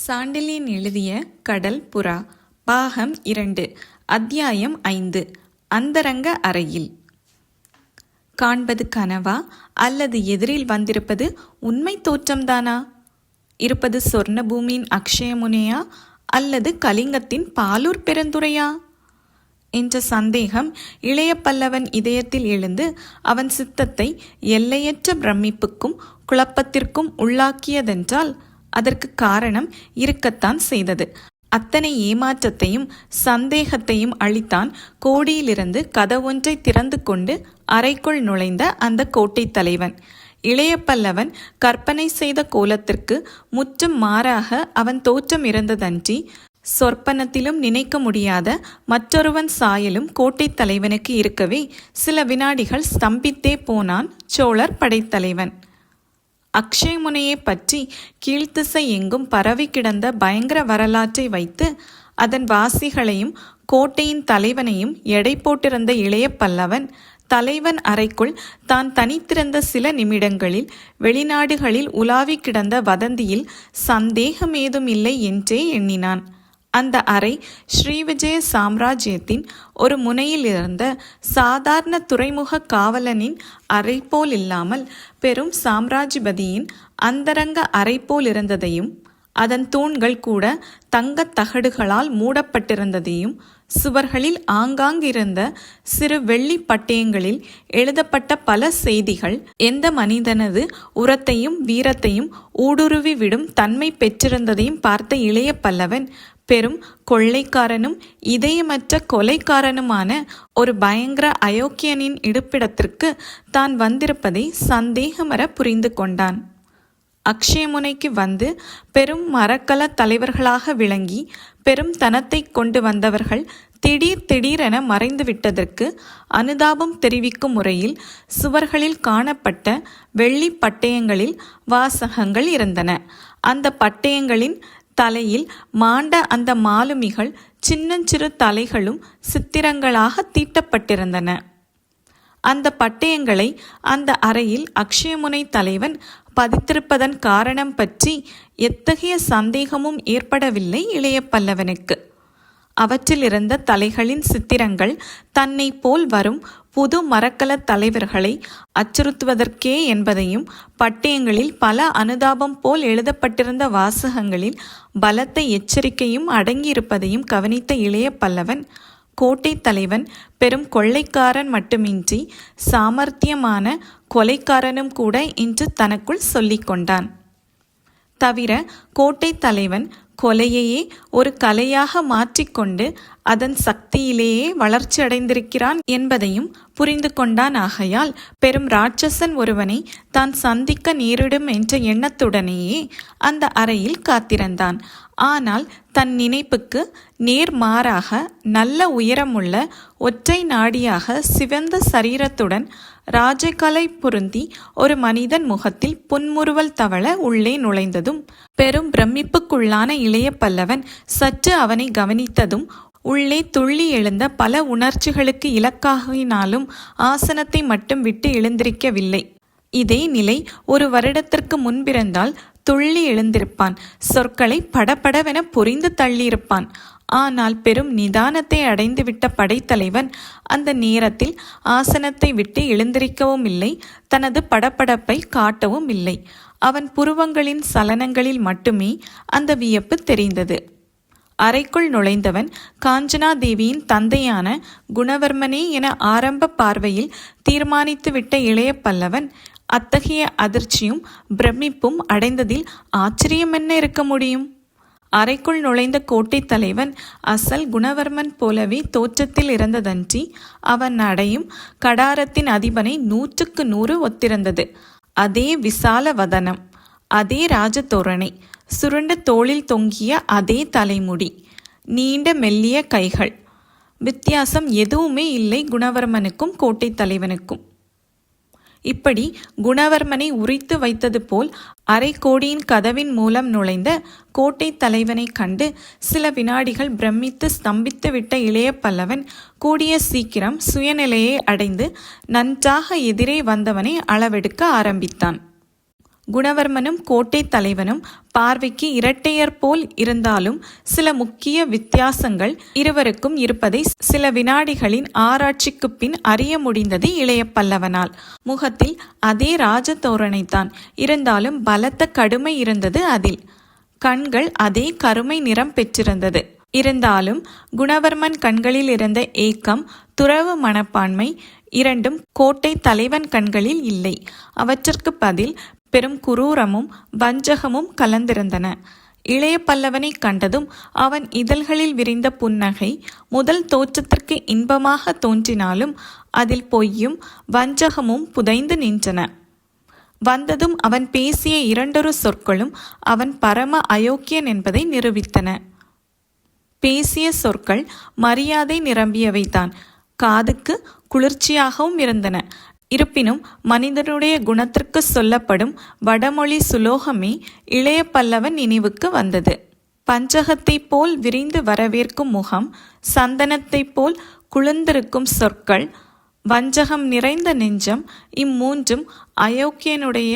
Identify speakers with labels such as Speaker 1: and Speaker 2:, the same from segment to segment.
Speaker 1: சாண்டில்யன் எழுதிய கடல் புறா பாகம் 2 அத்தியாயம் 5 அந்தரங்க அறையில். காண்பது கனவா அல்லது எதிரில் வந்திருப்பது உண்மை தோற்றம்தானா? இருப்பது சொர்ண பூமியின் அக்ஷயமுனையா அல்லது கலிங்கத்தின் பாலூர் பெருந்துறையா என்ற சந்தேகம் இளைய பல்லவன் இதயத்தில் எழுந்து அவன் சித்தத்தை எல்லையற்ற பிரமிப்புக்கும் குழப்பத்திற்கும் உள்ளாக்கியதென்றால் அதற்கு காரணம் இருக்கத்தான் செய்தது. அத்தனை ஏமாற்றத்தையும் சந்தேகத்தையும் அளித்தான் கோடியிலிருந்து கதவொன்றை திறந்து கொண்டு அறைக்குள் நுழைந்த அந்த கோட்டை தலைவன். இளைய பல்லவன் கற்பனை செய்த கோலத்திற்கு முற்றும் மாறாக அவன் தோற்றம் இருந்ததன்றி சொற்பனத்திலும் நினைக்க முடியாத மற்றொருவன் சாயலும் கோட்டை தலைவனுக்கு இருக்கவே சில வினாடிகள் ஸ்தம்பித்தே போனான் சோழர் படைத்தலைவன். அக்ஷயமுனையை பற்றி கீழ்த்திசை எங்கும் பரவி கிடந்த பயங்கர வரலாற்றை வைத்து அதன் வாசிகளையும் கோட்டையின் தலைவனையும் எடை போட்டிருந்த இளைய பல்லவன் தலைவன் அறைக்குள் தான் தனித்திருந்த சில நிமிடங்களில் வெளிநாடுகளில் உலாவி கிடந்த வதந்தியில் சந்தேகமேதும் இல்லை என்றே எண்ணினான். அந்த அறை ஸ்ரீவிஜய சாம்ராஜ்யத்தின் ஒரு முனையில் இருந்த சாதாரண துறைமுக காவலனின் அறை போல் இல்லாமல் பெரும் சாம்ராஜ்யபதியின் அந்தரங்க அறை போல் இருந்ததையும் அதன் தூண்கள் கூட தங்கத் தகடுகளால் மூடப்பட்டிருந்ததையும் சுவர்களில் ஆங்காங்கிருந்த சிறு வெள்ளி பட்டயங்களில் எழுதப்பட்ட பல செய்திகள் எந்த மனிதனது உரத்தையும் வீரத்தையும் ஊடுருவி விடும் தன்மை பெற்றிருந்ததையும் பார்த்த இளைய பல்லவன் பெரும் கொள்ளைக்காரனும் இதயமற்ற கொலைக்காரனுமான ஒரு பயங்கர அயோக்கியனின் இருப்பிடத்திற்கு தான் வந்திருப்பதை சந்தேகமற புரிந்து கொண்டான். அக்ஷயமுனைக்கு வந்து பெரும் மரக்கல தலைவர்களாக விளங்கி பெரும் தனத்தை கொண்டு வந்தவர்கள் திடீரென மறைந்து விட்டதற்கு அனுதாபம் தெரிவிக்கும் முறையில் சுவர்களில் காணப்பட்ட வெள்ளி பட்டயங்களில் வாசகங்கள் இருந்தன. அந்த பட்டயங்களின் தலையில் மாண்ட அந்த மாலுமிகள் சின்னஞ்சிறு தலைகளும் சித்திரங்களாக தீட்டப்பட்டிருந்தன. அந்த பட்டயங்களை அந்த அறையில் அக்ஷயமுனை தலைவன் பதித்திருப்பதன் காரணம் பற்றி எத்தகைய சந்தேகமும் ஏற்படவில்லை இளைய பல்லவனுக்கு. அவற்றில் இருந்த தலைகளின் சித்திரங்கள் தன்னை போல் வரும் புது மரக்கல தலைவர்களை அச்சுறுத்துவதற்கே என்பதையும் பட்டயங்களில் பல அனுதாபம் போல் எழுதப்பட்டிருந்த வாசகங்களில் பலத்த எச்சரிக்கையும் அடங்கியிருப்பதையும் கவனித்த இளைய பல்லவன் கோட்டை தலைவன் பெரும் கொள்ளைக்காரன் மட்டுமின்றி சாமர்த்தியமான கொலைக்காரனும் கூட என்று தனக்குள் சொல்லிக் கொண்டான். தவிர கோட்டை தலைவன் கொலையையே ஒரு கலையாக மாற்றிக்கொண்டு அதன் சக்தியிலேயே வளர்ச்சி அடைந்திருக்கிறான் என்பதையும் புரிந்து கொண்டான். ஆகையால் பெரும் ராட்சசன் ஒருவனை தான் சந்திக்க நேரிடும் என்ற எண்ணத்துடனேயே அந்த அறையில் காத்திருந்தான். ஆனால் தன் நினைப்புக்கு நேர்மாறாக நல்ல உயரமுள்ள ஒற்றை நாடியாக சிவந்த சரீரத்துடன் ராஜகலை பொருந்தி ஒரு மனிதன் முகத்தில் புன்முறுவல் தவள உள்ளே நுழைந்ததும் பெரும் பிரமிப்புக்குள்ளான இளைய பல்லவன் சற்று அவனை கவனித்ததும் உள்ளே துள்ளி எழுந்த பல உணர்ச்சிகளுக்கு இலக்காகினாலும் ஆசனத்தை மட்டும் விட்டு எழுந்திருக்கவில்லை. இதே நிலை ஒரு வருடத்திற்கு முன்பிருந்தால் துள்ளி எழுந்திருப்பான். சொற்களை படபடவென பொறிந்து தள்ளியிருப்பான். ஆனால் பெரும் நிதானத்தை அடைந்துவிட்ட படைத்தலைவன் அந்த நேரத்தில் ஆசனத்தை விட்டு எழுந்திருக்கவும் இல்லை, தனது படபடப்பை காட்டவும் இல்லை. அவன் புருவங்களின் சலனங்களில் மட்டுமே அந்த வியப்பு தெரிந்தது. அறைக்குள் நுழைந்தவன் காஞ்சனாதேவியின் தந்தையான குணவர்மனே என ஆரம்ப பார்வையில் தீர்மானித்துவிட்ட இளைய பல்லவன் அத்தகைய அதிர்ச்சியும் பிரமிப்பும் அடைந்ததில் ஆச்சரியம் என்ன இருக்க முடியும்? அறைக்குள் நுழைந்த கோட்டை தலைவன் அசல் குணவர்மன் போலவே தோற்றத்தில் இருந்ததன்றி அவன் நடையும் கடாரத்தின் அதிபனை 100க்கு 100 ஒத்திருந்தது. அதே விசால வதனம், அதே ராஜதோரணை, சுருண்ட தோளில் தொங்கிய அதே தலைமுடி, நீண்ட மெல்லிய கைகள். வித்தியாசம் எதுவுமே இல்லை குணவர்மனுக்கும் கோட்டை தலைவனுக்கும். இப்படி குணவர்மனை உரித்து வைத்தது போல் அரை கோடியின் கதவின் மூலம் நுழைந்த கோட்டை தலைவனை கண்டு சில வினாடிகள் பிரமித்து ஸ்தம்பித்து விட்ட இளைய பல்லவன் கூடிய சீக்கிரம் சுயநிலையை அடைந்து நன்றாக எதிரே வந்தவனை அளவெடுக்க ஆரம்பித்தான். குணவர்மனும் கோட்டை தலைவனும் பார்வைக்கு இரட்டையர் போல் இருந்தாலும் சில முக்கிய வித்தியாசங்கள் இருவருக்கும் இருப்பதை சில வினாடிகளின் ஆராய்ச்சிக்குப் பின் அறிய முடிந்தது இளைய பல்லவனால். முகத்தில் அதே ராஜதோரணைத்தான், இருந்தாலும் பலத்த கடுமை இருந்தது அதில். கண்கள் அதே கருமை நிறம் பெற்றிருந்தது. இருந்தாலும் குணவர்மன் கண்களில் இருந்த ஏக்கம், துறவு மனப்பான்மை இரண்டும் கோட்டை தலைவன் கண்களில் இல்லை. அவற்றிற்கு பதில் பெரும் குரூரமும் வஞ்சகமும் கலந்திருந்தன. இளைய பல்லவனை கண்டதும் அவன் இதழ்களில் விரிந்த புன்னகை முதல் தோற்றத்திற்கு இன்பமாக தோன்றினாலும் அதில் பொய்யும் வஞ்சகமும் புதைந்து நின்றன. வந்ததும் அவன் பேசிய இரண்டொரு சொற்களும் அவன் பரம அயோக்கியன் என்பதை நிரூபித்தன. பேசிய சொற்கள் மரியாதை நிரம்பியவைதான், காதுக்கு குளிர்ச்சியாகவும் இருந்தன. இருப்பினும் மனிதனுடைய குணத்திற்கு சொல்லப்படும் வடமொழி சுலோகமே இளைய பல்லவன் நினைவுக்கு வந்தது. பஞ்சகத்தைப் போல் விரிந்து வரவேற்கும் முகம், சந்தனத்தைப் போல் குளிர்ந்திருக்கும் சொற்கள், வஞ்சகம் நிறைந்த நெஞ்சம், இம்மூன்றும் அயோக்கியனுடைய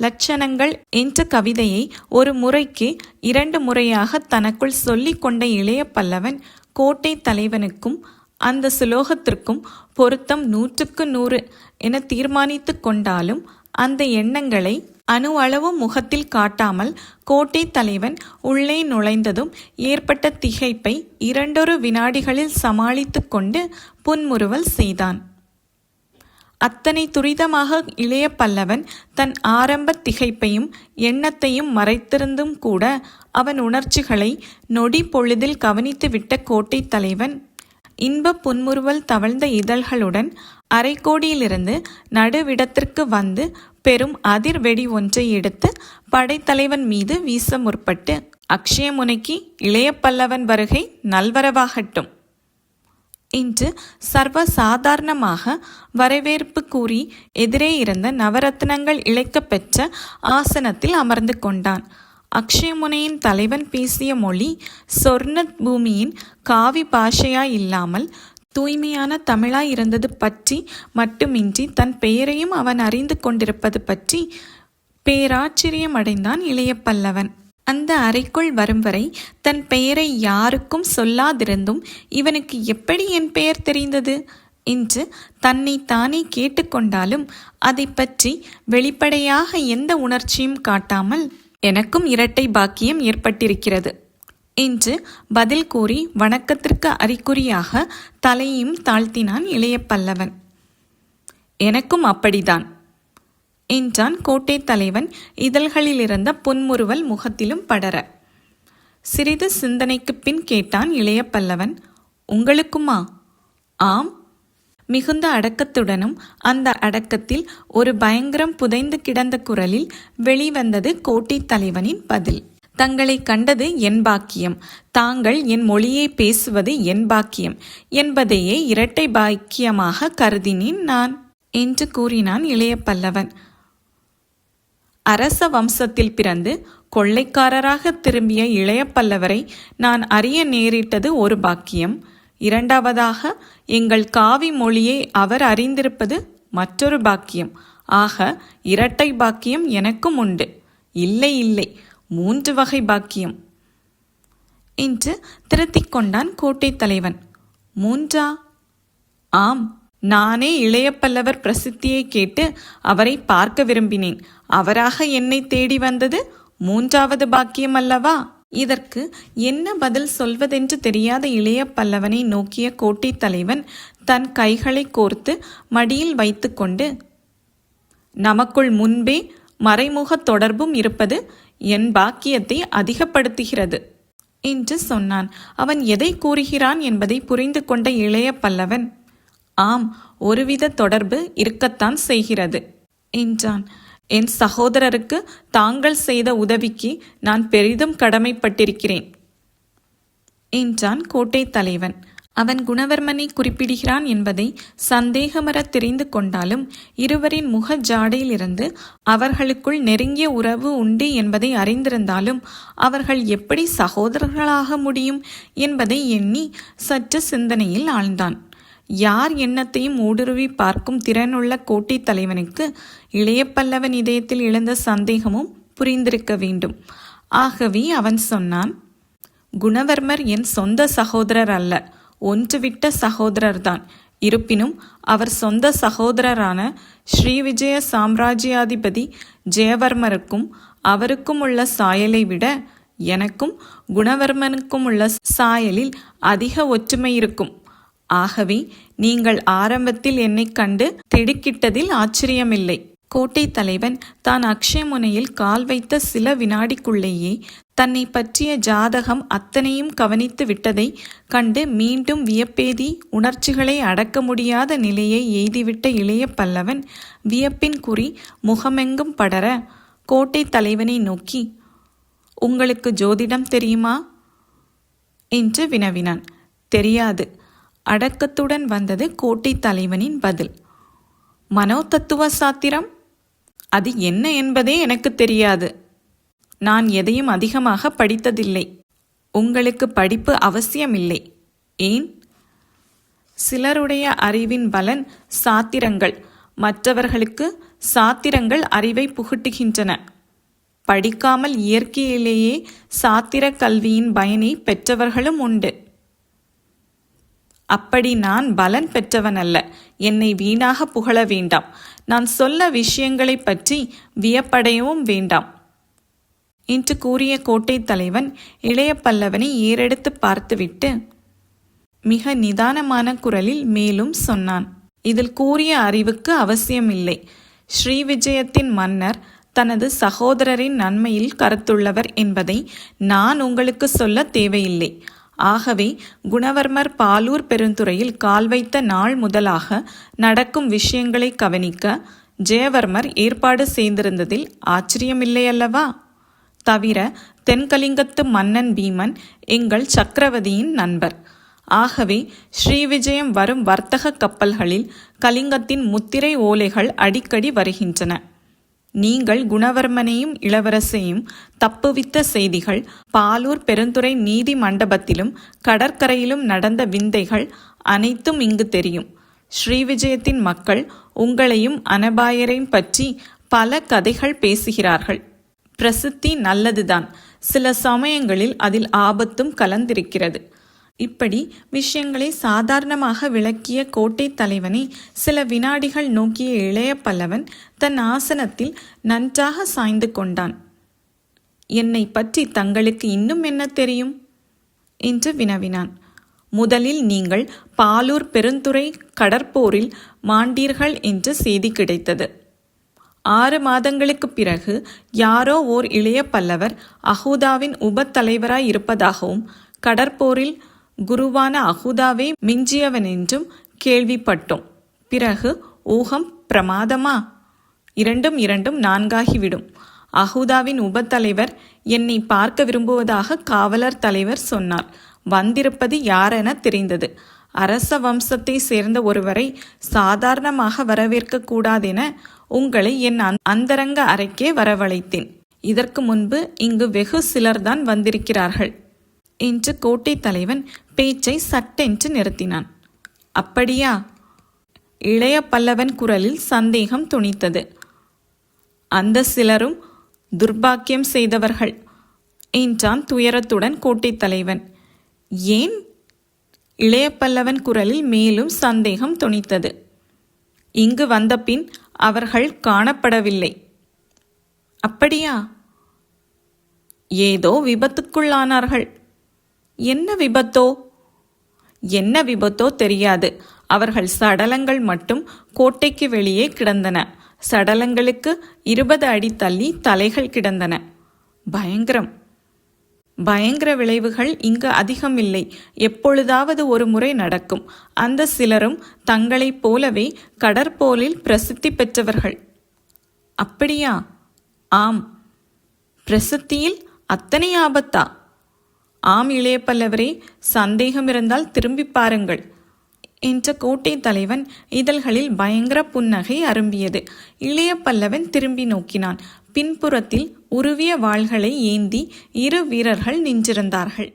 Speaker 1: லட்சணங்கள் என்ற கவிதையை ஒரு முறைக்கு 2 முறையாக தனக்குள் சொல்லிக் கொண்ட இளைய பல்லவன் கோட்டை தலைவனுக்கும் அந்த சுலோகத்திற்கும் பொருத்தம் 100க்கு 100 என தீர்மானித்து கொண்டாலும் அந்த எண்ணங்களை அணுவளவு முகத்தில் காட்டாமல் கோட்டை தலைவன் உள்ளே நுழைந்ததும் ஏற்பட்ட திகைப்பை 2 வினாடிகளில் சமாளித்து கொண்டு புன்முறுவல் செய்தான். அத்தனை துரிதமாக இளைய பல்லவன் தன் ஆரம்ப திகைப்பையும் எண்ணத்தையும் மறைத்திருந்தும் கூட அவன் உணர்ச்சிகளை நொடி பொழுதில் கவனித்துவிட்ட கோட்டை தலைவன் இன்ப புன்முறுவல் தவழ்ந்த இதழ்களுடன் அரைக்கோடியிலிருந்து நடுவிடத்திற்கு வந்து பெரும் அதிர்வெடி ஒன்றை எடுத்து படைத்தலைவன் மீது வீச முற்பட்டு, அக்ஷயமுனைக்கு இளைய பல்லவன் வருகை நல்வரவாகட்டும் இன்று சர்வ சாதாரணமாக வரவேற்பு கூறி எதிரே இருந்த நவரத்னங்கள் இழைக்கப் பெற்ற ஆசனத்தில் அமர்ந்து கொண்டான். அக்ஷயமுனையின் தலைவன் பேசிய மொழி சொர்ண பூமியின் காவி பாஷையாய் இல்லாமல் தூய்மையான தமிழாய் இருந்தது பற்றி மட்டுமின்றி தன் பெயரையும் அவன் அறிந்து கொண்டிருப்பது பற்றி பேராச்சரியமடைந்தான் இளைய பல்லவன். அந்த அறைக்குள் வரும் வரை தன் பெயரை யாருக்கும் சொல்லாதிருந்தும் இவனுக்கு எப்படி என் பெயர் தெரிந்தது என்று தன்னை தானே கேட்டுக்கொண்டாலும் அதை பற்றி வெளிப்படையாக எந்த உணர்ச்சியும் காட்டாமல், எனக்கும் இரட்டை பாக்கியம் ஏற்பட்டிருக்கிறது என்று பதில் கூறி வணக்கத்திற்கு அறிகுறியாக தலையும் தாழ்த்தினான் இளைய பல்லவன். எனக்கும் அப்படிதான் என்றான் கோட்டை தலைவன் இதழ்களிலிருந்த புன்முறுவல் முகத்திலும் படர. சிறிது சிந்தனைக்கு பின் கேட்டான் இளைய பல்லவன், உங்களுக்குமா? ஆம். மிகுந்த அடக்கத்துடனும் அந்த அடக்கத்தில் ஒரு பயங்கரம் புதைந்து கிடந்த குரலில் வெளிவந்தது கோட்டை தலைவனின் பதில். தங்களை கண்டது என் பாக்கியம், தாங்கள் என் மொழியை பேசுவது என் பாக்கியம் என்பதையே இரட்டை பாக்கியமாக கருதினேன் நான் என்று கூறினான் இளைய பல்லவன். அரச வம்சத்தில் பிறந்து கொள்ளைக்காரராக திரும்பிய இளைய பல்லவரை நான் அறிய நேரிட்டது ஒரு பாக்கியம். இரண்டாவதாக எங்கள் காவி மொழியை அவர் அறிந்திருப்பது மற்றொரு பாக்கியம். ஆக இரட்டை பாக்கியம் எனக்கும் உண்டு. இல்லை இல்லை, 3 வகை பாக்கியம் என்று திருத்திக் கொண்டான் கோட்டை தலைவன். 3ஆ? ஆம். நானே இளைய பல்லவர் பிரசித்தியை கேட்டு அவரை பார்க்க விரும்பினேன். அவராக என்னை தேடி வந்தது 3வது பாக்கியம் அல்லவா? இதற்கு என்ன பதில் சொல்வதென்று தெரியாத இளைய பல்லவனை நோக்கிய கோட்டை தலைவன் தன் கைகளை கோர்த்து மடியில் வைத்து கொண்டு, நமக்குள் முன்பே மறைமுக தொடர்பும் இருப்பது என் பாக்கியத்தை அதிகப்படுத்துகிறது என்று சொன்னான். அவன் எதை கூறுகிறான் என்பதை புரிந்து கொண்ட இளைய பல்லவன், ஆம், ஒருவித தொடர்பு இருக்கத்தான் செய்கிறது என்றான். என் சகோதரருக்கு தாங்கள் செய்த உதவிக்கு நான் பெரிதும் கடமைப்பட்டிருக்கிறேன் என்றான் கோட்டை தலைவன். அவன் குணவர்மனை குறிப்பிடுகிறான் என்பதை சந்தேகமற தெரிந்து கொண்டாலும் இருவரின் முக ஜாடையிலிருந்து அவர்களுக்குள் நெருங்கிய உறவு உண்டு என்பதை அறிந்திருந்தாலும் அவர்கள் எப்படி சகோதரர்களாக முடியும் என்பதை எண்ணி சற்று சிந்தனையில் ஆழ்ந்தான். யார் எண்ணத்தையும் ஊடுருவி பார்க்கும் திறனுள்ள கோட்டை தலைவனுக்கு இளைய பல்லவன் இதயத்தில் எழுந்த சந்தேகமும் புரிந்திருக்க வேண்டும். ஆகவே அவன் சொன்னான், குணவர்மர் என் சொந்த சகோதரர் அல்ல, ஒன்றுவிட்ட சகோதரர்தான். இருப்பினும் அவர் சொந்த சகோதரரான ஸ்ரீவிஜய சாம்ராஜ்யாதிபதி ஜெயவர்மருக்கும் அவருக்கும் உள்ள சாயலை விட எனக்கும் குணவர்மனுக்கும் உள்ள சாயலில் அதிக ஒற்றுமை இருக்கும். ஆகவே நீங்கள் ஆரம்பத்தில் என்னை கண்டு திடுக்கிட்டதில் ஆச்சரியமில்லை. கோட்டை தலைவன் தான் அக்ஷயமுனையில் கால் வைத்த சில வினாடிக்குள்ளேயே தன்னை பற்றிய ஜாதகம் அத்தனையும் கவனித்து விட்டதை கண்டு மீண்டும் வியப்பேதி உணர்ச்சிகளை அடக்க முடியாத நிலையை எய்திவிட்ட இளைய பல்லவன் வியப்பின் குறி முகமெங்கும் படர கோட்டை தலைவனை நோக்கி, உங்களுக்கு ஜோதிடம் தெரியுமா என்று வினவினான். தெரியாது. அடக்கத்துடன் வந்தது கோட்டை தலைவனின் பதில். மனோதத்துவ சாத்திரம்? அது என்ன என்பதே எனக்கு தெரியாது. நான் எதையும் அதிகமாக படித்ததில்லை. உங்களுக்கு படிப்பு அவசியமில்லை. ஏன்? சிலருடைய அறிவின் பலன் சாத்திரங்கள். மற்றவர்களுக்கு சாத்திரங்கள் அறிவை புகட்டுகின்றன. படிக்காமல் இயற்கையிலேயே சாத்திர கல்வியின் பயனை பெற்றவர்களும் உண்டு. அப்படி நான் பலன் பெற்றவன் அல்ல. என்னை வீணாக புகழ வேண்டாம். நான் சொல்ல விஷயங்களை பற்றி வியப்படையவும் வேண்டாம் என்று கூறிய கோட்டை தலைவன் இளைய பல்லவனை ஏறெடுத்து பார்த்துவிட்டு மிக நிதானமான குரலில் மேலும் சொன்னான். இதில் கூறிய அறிவுக்கு அவசியமில்லை. ஸ்ரீவிஜயத்தின் மன்னர் தனது சகோதரரின் நன்மையில் கருத்துள்ளவர் என்பதை நான் உங்களுக்கு சொல்ல தேவையில்லை. ஆகவே குணவர்மர் பாலூர் பெருந்துறையில் கால் வைத்த நாள் முதலாக நடக்கும் விஷயங்களை கவனிக்க ஜெயவர்மர் ஏற்பாடு செய்திருந்ததில் ஆச்சரியமில்லையல்லவா? தவிர தென்கலிங்கத்து மன்னன் பீமன் எங்கள் சக்கரவதியின் நண்பர். ஆகவே ஸ்ரீவிஜயம் வரும் வர்த்தக கப்பல்களில் கலிங்கத்தின் முத்திரை ஓலைகள் அடிக்கடி வருகின்றன. நீங்கள் குணவர்மனையும் இளவரசையும் தப்புவித்த செய்திகள், பாலூர் பெருந்துறை நீதி மண்டபத்திலும் கடற்கரையிலும் நடந்த விந்தைகள் அனைத்தும் இங்கு தெரியும். ஸ்ரீவிஜயத்தின் மக்கள் உங்களையும் அனபாயரையும் பற்றி பல கதைகள் பேசுகிறார்கள். பிரசித்தி நல்லதுதான். சில சமயங்களில் அதில் ஆபத்தும் கலந்திருக்கிறது. இப்படி விஷயங்களை சாதாரணமாக விளக்கிய கோட்டை தலைவனை சில வினாடிகள் நோக்கிய இளைய பல்லவன் தன் ஆசனத்தில் நன்றாக சாய்ந்து கொண்டான். என்னை பற்றி தங்களுக்கு இன்னும் என்ன தெரியும் என்று வினவினான். முதலில் நீங்கள் பாலூர் பெருந்துறை கடற்போரில் மாண்டீர்கள் என்று செய்தி கிடைத்தது. 6 மாதங்களுக்கு பிறகு யாரோ ஓர் இளைய பல்லவர் அஹூதாவின் உபத்தலைவராய் இருப்பதாகவும் கடற்போரில் குருவான அஹூதாவே மிஞ்சியவன் என்றும் கேள்விப்பட்டோம். பிறகு ஊகம் பிரமாதமா? இரண்டும் 4ஆகிவிடும். அஹூதாவின் உபத்தலைவர் என்னை பார்க்க விரும்புவதாக காவலர் தலைவர் சொன்னார். வந்திருப்பது யாரென தெரிந்தது. அரச வம்சத்தை சேர்ந்த ஒருவரை சாதாரணமாக வரவேற்க கூடாதென உங்களை என் அந்தரங்க அறைக்கே வரவழைத்தேன். இதற்கு முன்பு இங்கு வெகு சிலர்தான் வந்திருக்கிறார்கள் என்று கோட்டை தலைவன் பேச்சை சட்டென்று நிறுத்தினான். அப்படியா? இளைய பல்லவன் குரலில் சந்தேகம் துணித்தது. அந்த சிலரும் துர்பாக்கியம் செய்தவர்கள் என்றான் துயரத்துடன் கோட்டை தலைவன். ஏன்? இளைய பல்லவன் குரலில் மேலும் சந்தேகம் துணித்தது. இங்கு வந்தபின் அவர்கள் காணப்படவில்லை. அப்படியா? ஏதோ விபத்துக்குள்ளானார்கள். என்ன விபத்தோ? என்ன விபத்தோ தெரியாது. அவர்கள் சடலங்கள் மட்டும் கோட்டைக்கு வெளியே கிடந்தன. சடலங்களுக்கு 20 அடி தள்ளி தலைகள் கிடந்தன. பயங்கரம். பயங்கர விளைவுகள் இங்கு அதிகமில்லை. எப்பொழுதாவது ஒரு முறை நடக்கும். அந்த சிலரும் தங்களைப் போலவே கடற்போரில் பிரசித்தி பெற்றவர்கள். அப்படியா? ஆம். பிரசித்தியில் அத்தனை ஆபத்தா? ஆம் இளைய பல்லவரே, சந்தேகம் இருந்தால் திரும்பி பாருங்கள் என்ற கோட்டை தலைவன் இதழ்களில் பயங்கர புன்னகை அரும்பியது. இளைய பல்லவன் திரும்பி நோக்கினான். பின்புறத்தில் உருவிய வாள்களை ஏந்தி 2 வீரர்கள் நின்றிருந்தார்கள்.